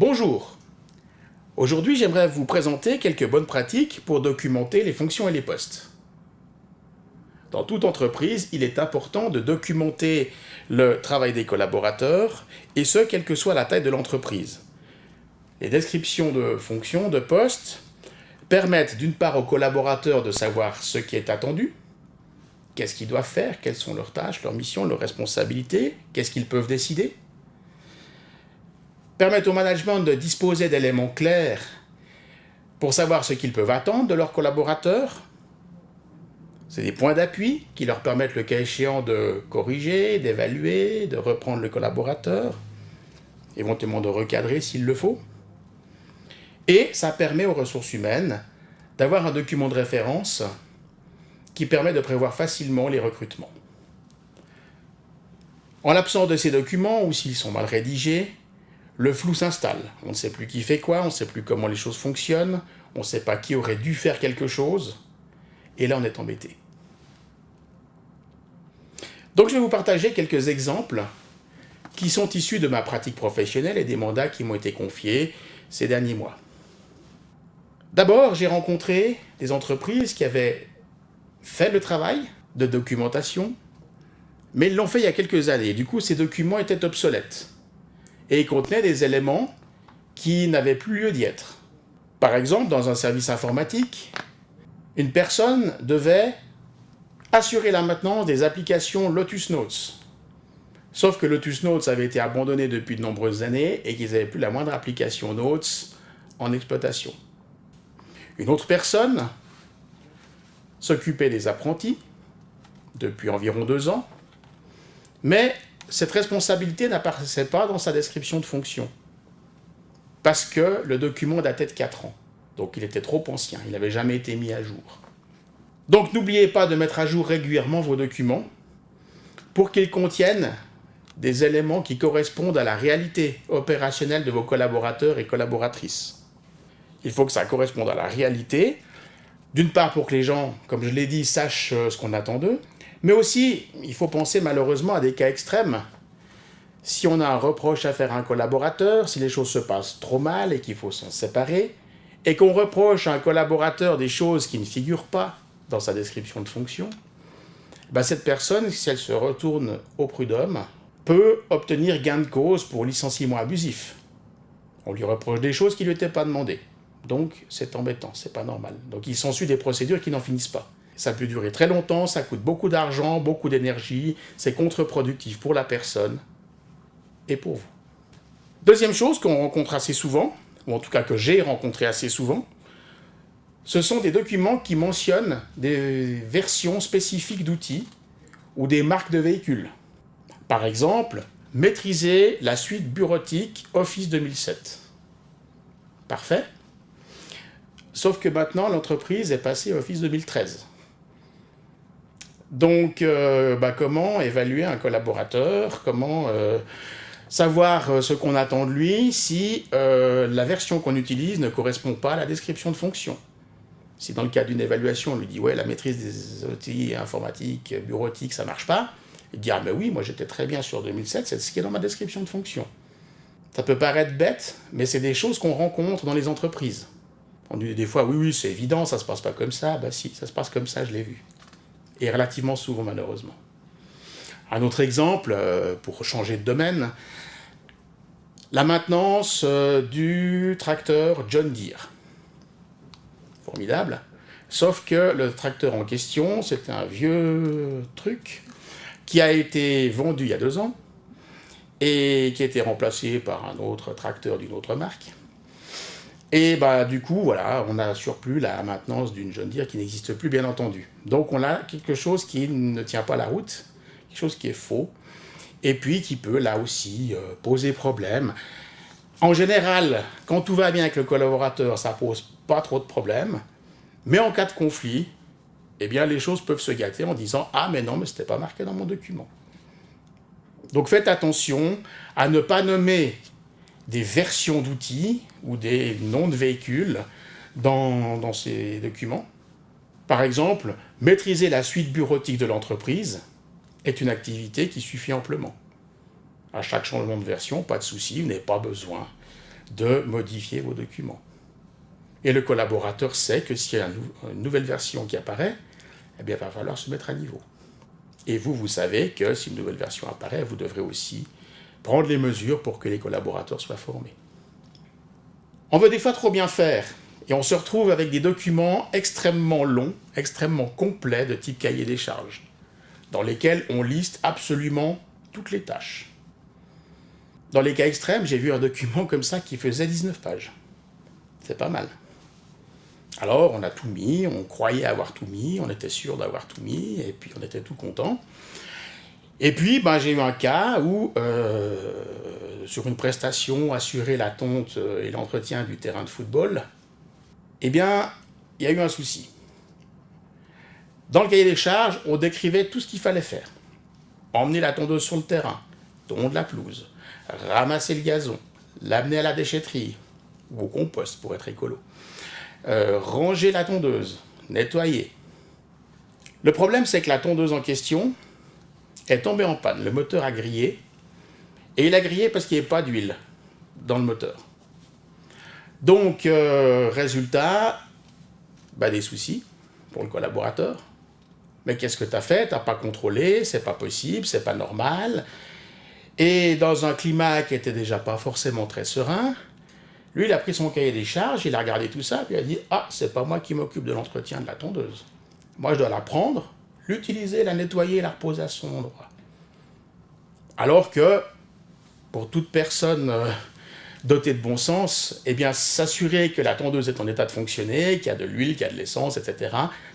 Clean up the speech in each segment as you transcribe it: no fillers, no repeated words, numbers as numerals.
Bonjour! Aujourd'hui, j'aimerais vous présenter quelques bonnes pratiques pour documenter les fonctions et les postes. Dans toute entreprise, il est important de documenter le travail des collaborateurs, et ce, quelle que soit la taille de l'entreprise. Les descriptions de fonctions, de postes, permettent d'une part aux collaborateurs de savoir ce qui est attendu, qu'est-ce qu'ils doivent faire, quelles sont leurs tâches, leurs missions, leurs responsabilités, qu'est-ce qu'ils peuvent décider. Permettent au management de disposer d'éléments clairs pour savoir ce qu'ils peuvent attendre de leurs collaborateurs. C'est des points d'appui qui leur permettent le cas échéant de corriger, d'évaluer, de reprendre le collaborateur, éventuellement de recadrer s'il le faut. Et ça permet aux ressources humaines d'avoir un document de référence qui permet de prévoir facilement les recrutements. En l'absence de ces documents, ou s'ils sont mal rédigés, le flou s'installe. On ne sait plus qui fait quoi, on ne sait plus comment les choses fonctionnent, on ne sait pas qui aurait dû faire quelque chose, et là on est embêté. Donc je vais vous partager quelques exemples qui sont issus de ma pratique professionnelle et des mandats qui m'ont été confiés ces derniers mois. D'abord, j'ai rencontré des entreprises qui avaient fait le travail de documentation, mais ils l'ont fait il y a quelques années. Du coup, ces documents étaient obsolètes et ils contenaient des éléments qui n'avaient plus lieu d'y être. Par exemple, dans un service informatique, une personne devait assurer la maintenance des applications Lotus Notes. Sauf que Lotus Notes avait été abandonné depuis de nombreuses années et qu'ils n'avaient plus la moindre application Notes en exploitation. Une autre personne s'occupait des apprentis depuis environ 2 ans, mais cette responsabilité n'apparaissait pas dans sa description de fonction, parce que le document datait de 4 ans, donc il était trop ancien, il n'avait jamais été mis à jour. Donc n'oubliez pas de mettre à jour régulièrement vos documents pour qu'ils contiennent des éléments qui correspondent à la réalité opérationnelle de vos collaborateurs et collaboratrices. Il faut que ça corresponde à la réalité, d'une part pour que les gens, comme je l'ai dit, sachent ce qu'on attend d'eux, mais aussi, il faut penser malheureusement à des cas extrêmes. Si on a un reproche à faire à un collaborateur, si les choses se passent trop mal et qu'il faut s'en séparer, et qu'on reproche à un collaborateur des choses qui ne figurent pas dans sa description de fonction, cette personne, si elle se retourne au prud'homme, peut obtenir gain de cause pour licenciement abusif. On lui reproche des choses qui ne lui étaient pas demandées. Donc c'est embêtant, c'est pas normal. Donc il s'ensuit des procédures qui n'en finissent pas. Ça peut durer très longtemps, ça coûte beaucoup d'argent, beaucoup d'énergie, c'est contre-productif pour la personne et pour vous. Deuxième chose qu'on rencontre assez souvent, ou en tout cas que j'ai rencontré assez souvent, ce sont des documents qui mentionnent des versions spécifiques d'outils ou des marques de véhicules. Par exemple, maîtriser la suite bureautique Office 2007. Parfait. Sauf que maintenant, l'entreprise est passée à Office 2013. Donc, comment évaluer un collaborateur, comment savoir ce qu'on attend de lui si la version qu'on utilise ne correspond pas à la description de fonction. Si dans le cas d'une évaluation, on lui dit « ouais, la maîtrise des outils informatiques, bureautiques, ça marche pas », il dit « ah mais oui, moi j'étais très bien sur 2007, c'est ce qui est dans ma description de fonction ». Ça peut paraître bête, mais c'est des choses qu'on rencontre dans les entreprises. On dit des fois « oui, c'est évident, ça se passe pas comme ça ». Bah si, ça se passe comme ça, je l'ai vu. Et relativement souvent, malheureusement. Un autre exemple, pour changer de domaine, la maintenance du tracteur John Deere. Formidable. Sauf que le tracteur en question, c'était un vieux truc qui a été vendu il y a 2 ans et qui a été remplacé par un autre tracteur d'une autre marque. Et du coup, voilà, on n'assure plus la maintenance d'une John Deere qui n'existe plus, bien entendu. Donc on a quelque chose qui ne tient pas la route, quelque chose qui est faux, et puis qui peut, là aussi, poser problème. En général, quand tout va bien avec le collaborateur, ça pose pas trop de problèmes, mais en cas de conflit, eh bien les choses peuvent se gâter en disant « ah mais non, mais c'était pas marqué dans mon document ». Donc faites attention à ne pas nommer des versions d'outils ou des noms de véhicules dans ces documents. Par exemple, maîtriser la suite bureautique de l'entreprise est une activité qui suffit amplement. À chaque changement de version, pas de souci, vous n'avez pas besoin de modifier vos documents. Et le collaborateur sait que s'il y a une nouvelle version qui apparaît, eh bien, il va falloir se mettre à niveau. Et vous savez que si une nouvelle version apparaît, vous devrez aussi prendre les mesures pour que les collaborateurs soient formés. On veut des fois trop bien faire, et on se retrouve avec des documents extrêmement longs, extrêmement complets de type cahier des charges, dans lesquels on liste absolument toutes les tâches. Dans les cas extrêmes, j'ai vu un document comme ça qui faisait 19 pages. C'est pas mal. Alors, on a tout mis, on croyait avoir tout mis, on était sûr d'avoir tout mis, et puis on était tout content. Et puis, j'ai eu un cas où, sur une prestation, assurer la tonte et l'entretien du terrain de football, eh bien, il y a eu un souci. Dans le cahier des charges, on décrivait tout ce qu'il fallait faire. Emmener la tondeuse sur le terrain, tondre la pelouse, ramasser le gazon, l'amener à la déchetterie, ou au compost pour être écolo. Ranger la tondeuse, nettoyer. Le problème, c'est que la tondeuse en question est tombée en panne. Le moteur a grillé, et il a grillé parce qu'il n'y avait pas d'huile dans le moteur. Donc, résultat, des soucis pour le collaborateur. Mais qu'est-ce que tu as fait? Tu n'as pas contrôlé, c'est pas possible, c'est pas normal. Et dans un climat qui était déjà pas forcément très serein, lui, il a pris son cahier des charges, il a regardé tout ça, puis il a dit « Ah, c'est pas moi qui m'occupe de l'entretien de la tondeuse. Moi, je dois la prendre, l'utiliser, la nettoyer, la reposer à son endroit. » Alors que, pour toute personne dotée de bon sens, eh bien, s'assurer que la tondeuse est en état de fonctionner, qu'il y a de l'huile, qu'il y a de l'essence, etc.,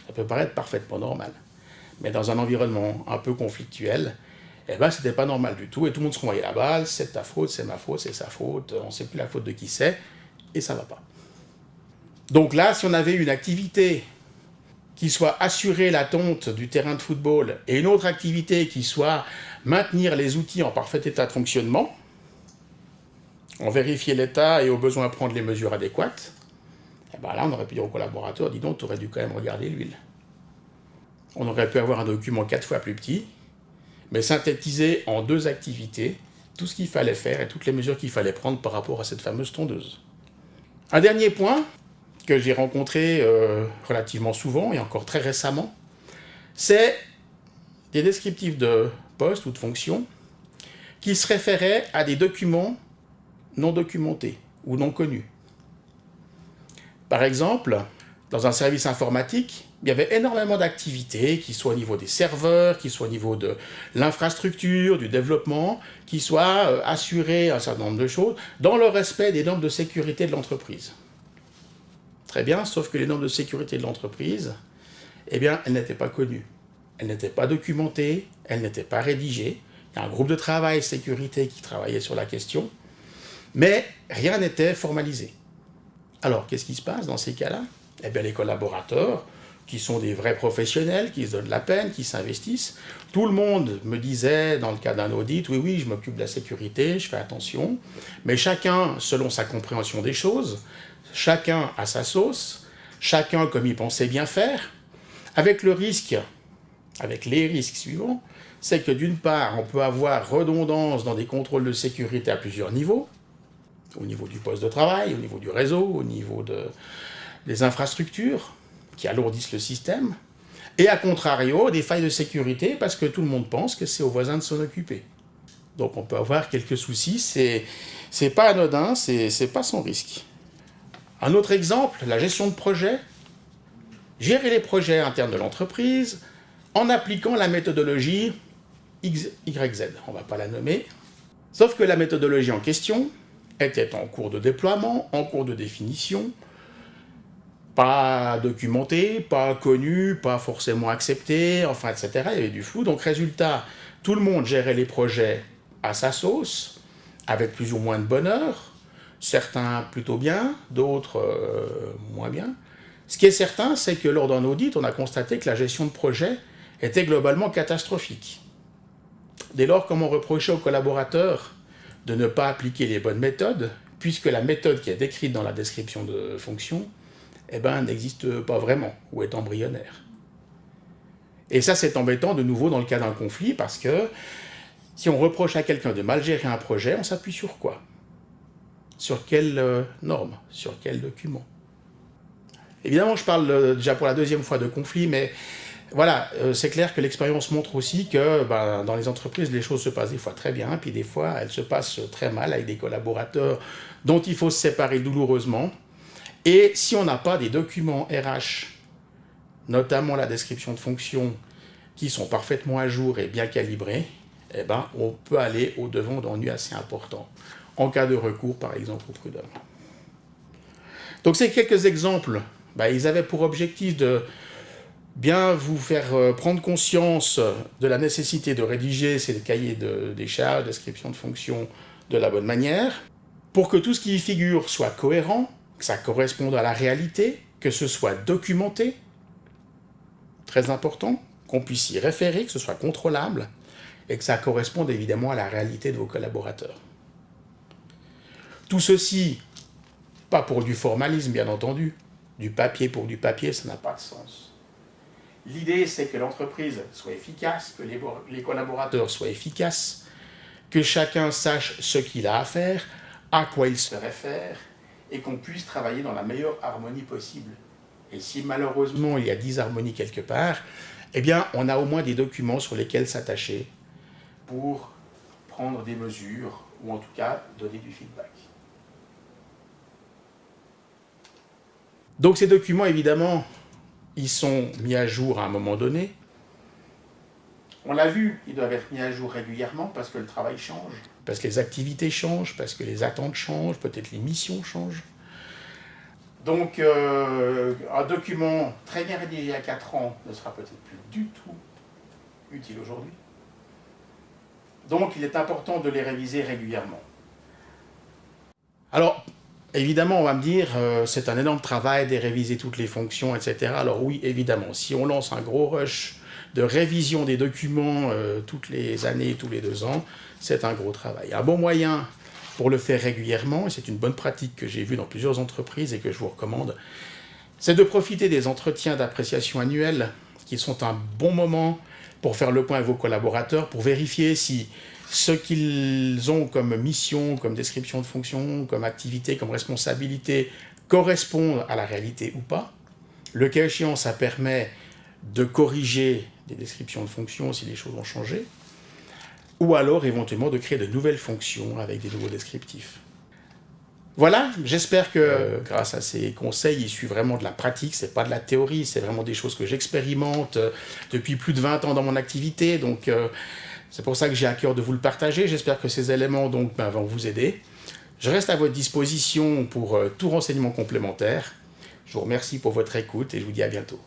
ça peut paraître parfaitement normal. Mais dans un environnement un peu conflictuel, c'était pas normal du tout, et tout le monde se renvoyait la balle, c'est ta faute, c'est ma faute, c'est sa faute, on sait plus la faute de qui c'est, et ça va pas. Donc là, si on avait une activité qui soit assurer la tonte du terrain de football, et une autre activité qui soit maintenir les outils en parfait état de fonctionnement, on vérifiait l'état et au besoin prendre les mesures adéquates, là on aurait pu dire au collaborateur, dis donc, tu aurais dû quand même regarder l'huile. On aurait pu avoir un document 4 fois plus petit, mais synthétiser en 2 activités tout ce qu'il fallait faire et toutes les mesures qu'il fallait prendre par rapport à cette fameuse tondeuse. Un dernier point que j'ai rencontré relativement souvent et encore très récemment, c'est des descriptifs de poste ou de fonction qui se référaient à des documents non documentés ou non connus. Par exemple, dans un service informatique, il y avait énormément d'activités, qui soient au niveau des serveurs, qui soient au niveau de l'infrastructure, du développement, qui soient assurées un certain nombre de choses, dans le respect des normes de sécurité de l'entreprise. Très bien, sauf que les normes de sécurité de l'entreprise, elles n'étaient pas connues. Elles n'étaient pas documentées, elles n'étaient pas rédigées. Il y a un groupe de travail sécurité qui travaillait sur la question, mais rien n'était formalisé. Alors, qu'est-ce qui se passe dans ces cas-là? Les collaborateurs, qui sont des vrais professionnels, qui se donnent la peine, qui s'investissent. Tout le monde me disait, dans le cas d'un audit, oui, je m'occupe de la sécurité, je fais attention, mais chacun selon sa compréhension des choses, chacun à sa sauce, chacun comme il pensait bien faire, avec les risques suivants, c'est que d'une part, on peut avoir redondance dans des contrôles de sécurité à plusieurs niveaux, au niveau du poste de travail, au niveau du réseau, au niveau des infrastructures, qui alourdissent le système, et à contrario, des failles de sécurité parce que tout le monde pense que c'est aux voisins de s'en occuper. Donc on peut avoir quelques soucis, c'est pas anodin, c'est pas sans risque. Un autre exemple, la gestion de projet. Gérer les projets internes de l'entreprise en appliquant la méthodologie YZ, on va pas la nommer. Sauf que la méthodologie en question était en cours de déploiement, en cours de définition, pas documenté, pas connu, pas forcément accepté, etc. Il y avait du flou. Donc résultat, tout le monde gérait les projets à sa sauce, avec plus ou moins de bonheur, certains plutôt bien, d'autres moins bien. Ce qui est certain, c'est que lors d'un audit, on a constaté que la gestion de projet était globalement catastrophique. Dès lors, comment reprocher aux collaborateurs de ne pas appliquer les bonnes méthodes, puisque la méthode qui est décrite dans la description de fonction n'existe pas vraiment, ou est embryonnaire. Et ça, c'est embêtant de nouveau dans le cas d'un conflit, parce que si on reproche à quelqu'un de mal gérer un projet, on s'appuie sur quoi? Sur quelle norme? Sur quel document? Évidemment, je parle déjà pour la deuxième fois de conflit, mais voilà, c'est clair que l'expérience montre aussi que dans les entreprises, les choses se passent des fois très bien, puis des fois, elles se passent très mal avec des collaborateurs dont il faut se séparer douloureusement. Et si on n'a pas des documents RH, notamment la description de fonction, qui sont parfaitement à jour et bien calibrés, eh ben, on peut aller au-devant d'ennuis assez importants, en cas de recours, par exemple, au prud'homme. Donc ces quelques exemples, ils avaient pour objectif de bien vous faire prendre conscience de la nécessité de rédiger ces cahiers des charges, description de fonction de la bonne manière, pour que tout ce qui y figure soit cohérent, que ça corresponde à la réalité, que ce soit documenté, très important, qu'on puisse y référer, que ce soit contrôlable, et que ça corresponde évidemment à la réalité de vos collaborateurs. Tout ceci, pas pour du formalisme bien entendu, du papier pour du papier, ça n'a pas de sens. L'idée, c'est que l'entreprise soit efficace, que les collaborateurs soient efficaces, que chacun sache ce qu'il a à faire, à quoi il se réfère, et qu'on puisse travailler dans la meilleure harmonie possible. Et si malheureusement il y a disharmonie quelque part, eh bien on a au moins des documents sur lesquels s'attacher pour prendre des mesures, ou en tout cas donner du feedback. Donc ces documents, évidemment, ils sont mis à jour à un moment donné. On l'a vu, ils doivent être mis à jour régulièrement parce que le travail change, parce que les activités changent, parce que les attentes changent, peut-être les missions changent. Donc un document très bien rédigé il y a 4 ans ne sera peut-être plus du tout utile aujourd'hui. Donc il est important de les réviser régulièrement. Alors, évidemment, on va me dire, c'est un énorme travail de réviser toutes les fonctions, etc. Alors oui, évidemment, si on lance un gros rush de révision des documents toutes les années, tous les 2 ans, c'est un gros travail. Un bon moyen pour le faire régulièrement, et c'est une bonne pratique que j'ai vue dans plusieurs entreprises et que je vous recommande, c'est de profiter des entretiens d'appréciation annuels, qui sont un bon moment pour faire le point avec vos collaborateurs, pour vérifier si ce qu'ils ont comme mission, comme description de fonction, comme activité, comme responsabilité, correspondent à la réalité ou pas. Le cas échéant, ça permet de corriger des descriptions de fonction si les choses ont changé, ou alors éventuellement de créer de nouvelles fonctions avec des nouveaux descriptifs. Voilà, j'espère que grâce à ces conseils issus vraiment de la pratique, c'est pas de la théorie, c'est vraiment des choses que j'expérimente depuis plus de 20 ans dans mon activité, donc c'est pour ça que j'ai à cœur de vous le partager. J'espère que ces éléments vont vous aider. Je reste à votre disposition pour tout renseignement complémentaire. Je vous remercie pour votre écoute et je vous dis à bientôt.